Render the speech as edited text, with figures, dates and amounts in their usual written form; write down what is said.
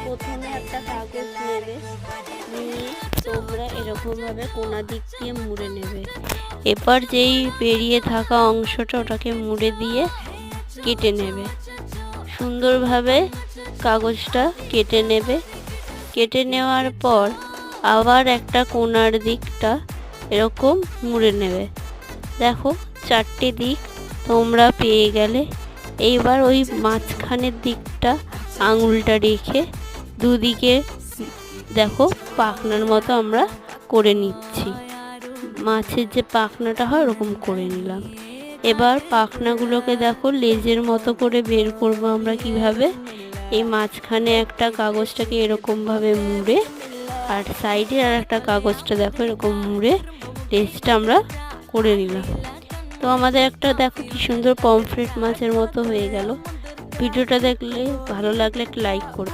প্রথমে একটা কাগজ নেবে, নিয়ে তোমরা এরকমভাবে কোনা দিক দিয়ে মুড়ে নেবে। এবার যেই বেরিয়ে থাকা অংশটা ওটাকে মুড়ে দিয়ে কেটে নেবে। সুন্দরভাবে কাগজটা কেটে নেবে। কেটে নেওয়ার পর আবার একটা কোনার দিকটা এরকম মুড়ে নেবে। দেখো 4টে দিক তোমরা পেয়ে গেলে। এইবার ওই মাঝখানের দিকটা আঙুলটা রেখে দুদিকে দেখো পাখনার মতো আমরা করে নিচ্ছি। মাছের যে পাখনাটা হয় ওরকম করে নিলাম। এবার পাখনাগুলোকে দেখো লেজের মতো করে বের করবো আমরা কিভাবে। এই মাঝখানে একটা কাগজটাকে এরকমভাবে মুড়ে, আর সাইডে আর একটা কাগজটা দেখো এরকম মুড়ে লেজটা আমরা করে নিলাম। তো আমাদের একটা দেখো কি সুন্দর পমফ্রেট মাছের মতো হয়ে গেল। ভিডিওটা দেখলে ভালো লাগলে একটা লাইক করো।